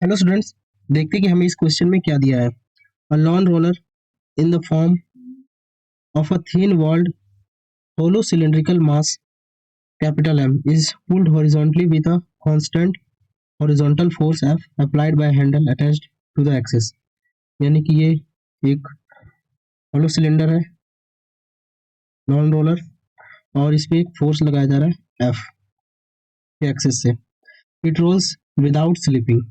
Hello students, देखते हैं कि हमें इस क्वेश्चन में क्या दिया है। A lawn roller in the form of a thin walled hollow cylindrical mass capital M is pulled horizontally with a constant horizontal force F applied by a handle attached to the axis। यानी कि ये एक hollow cylinder है, lawn roller, और इस पे एक force लगाया जा रहा है F के एक्सिस से। It rolls without slipping.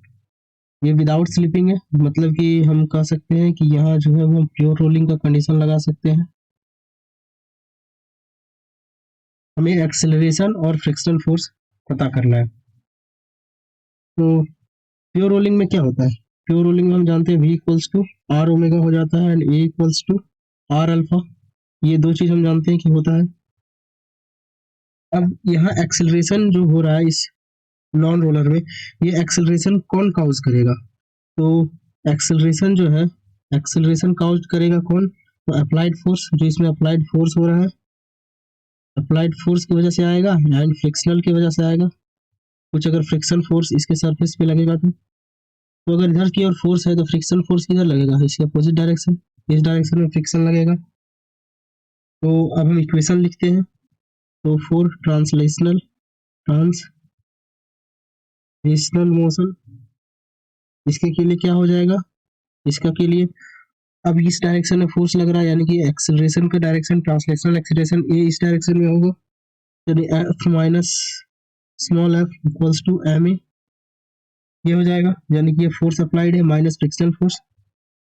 ये विदाउट स्लिपिंग है, मतलब कि हम कह सकते हैं कि यहाँ जो है वो प्योर रोलिंग का कंडीशन लगा सकते हैं। हमें एक्सेलरेशन और फ्रिक्शनल फोर्स पता करना है। तो प्योर रोलिंग में क्या होता है? प्योर रोलिंग में हम जानते हैं V equals to R omega हो जाता है and A equals to R alpha. ये दो चीज हम जानते हैं कि होता है। अब यहाँ एक्सेलरेशन जो हो रहा है इस नॉन रोलर में, ये एक्सेलरेशन कौन काउज करेगा? तो एक्सेलरेशन जो है, एक्सेलरेशन काउज करेगा कौन? तो अप्लाइड फोर्स, जो इसमें अप्लाइड फोर्स हो रहा है, अप्लाइड फोर्स की वजह से आएगा एंड फ्रिक्शनल की वजह से आएगा। कुछ अगर फ्रिक्शन फोर्स इसके सरफेस पे लगेगा तो अगर इधर की ओर फोर्स है तो फ्रिक्शन फोर्स किधर लगेगा? इसके अपोजिट डायरेक्शन, इस डायरेक्शन में फ्रिक्शन लगेगा। तो अब हम इक्वेशन लिखते हैं। तो फॉर ट्रांसलेशनल मोशन, इसके के लिए क्या हो जाएगा? इसका के लिए अब इस डायरेक्शन में फोर्स लग रहा है, यानी कि एक्सेलरेशन का डायरेक्शन, ट्रांसलेशनल एक्सेलरेशन ए इस डायरेक्शन में होगा, यानी F minus small F equals to M A, ये हो जाएगा। यानी कि ये फोर्स अप्लाइड है minus frictional force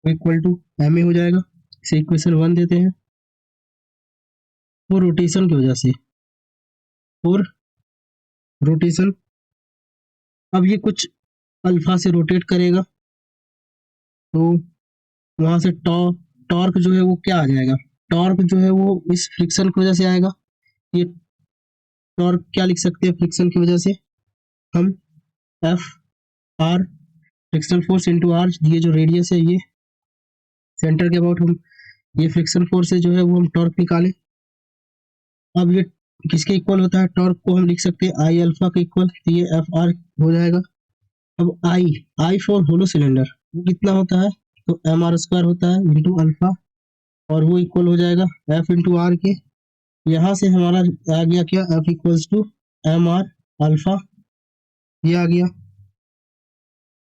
equal to M A हो जाएगा। इसे इक्वेशन 1 देते हैं। वो रोटेशन की वजह से, और रोटेशन, अब ये कुछ अल्फा से रोटेट करेगा तो वहां से टॉर्क जो है वो क्या आ जाएगा? टॉर्क जो है वो इस फ्रिक्शन की वजह से आएगा। ये टॉर्क क्या लिख सकते हैं फ्रिक्शन की वजह से? हम F R frictional force into R, ये जो रेडियस है, ये सेंटर के अबाउट हम ये फ्रिक्शन फोर्स है जो है वो हम टॉर्क निकालें। अब ये किसके इक्वल होता है? टॉर्क को हम लिख सकते हैं आई अल्फा के इक्वल, तो ये एफ आर हो जाएगा। अब आई फॉर होलो सिलेंडर वो कितना होता है? तो एम आर स्क्वायर होता है इंटू अल्फा, और वो इक्वल हो जाएगा एफ इंटू आर के। यहाँ से हमारा आ गया क्या? F equals to M R alpha, ये आ गया।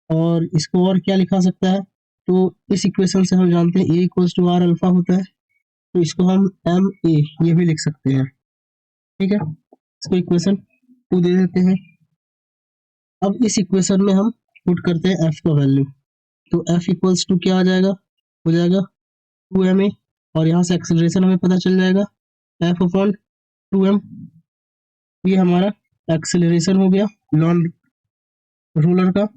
और इसको और क्या लिखा सकता है? तो इस इक्वेशन से हम जानते हैं ए इक्वल्स टू आर अल्फा होता है, तो इसको हम एम ए ये भी लिख सकते हैं। ठीक है, इसको इक्वेशन 2 दे देते हैं। अब इस इक्वेशन में हम पुट करते हैं एफ का वैल्यू, तो एफ इक्वल्स टू क्या आ जाएगा? हो जाएगा 2ma, और यहाँ से एक्सेलरेशन हमें पता चल जाएगा एफ अपॉन 2m। ये हमारा एक्सेलरेशन हो गया लॉन रोलर का।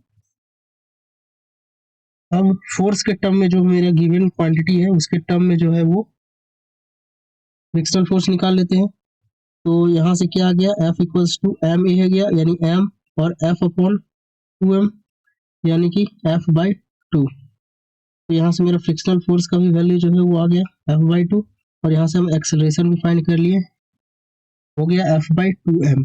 अब फोर्स के टर्म में जो मेरा गिवन क्वांटिटी है उसके टर्म में जो है वो फ्रिक्शनल फोर्स निकाल लेते हैं। तो यहाँ से क्या आ गया? F equals to M A है गया, यानी एम, और एफ अपॉन 2m, यानी कि एफ बाई 2। तो यहाँ से मेरा फ्रिक्शनल फोर्स का भी वैल्यू जो है वो आ गया एफ बाई 2, और यहाँ से हम एक्सेलरेशन भी फाइंड कर लिए, हो गया एफ बाई 2m।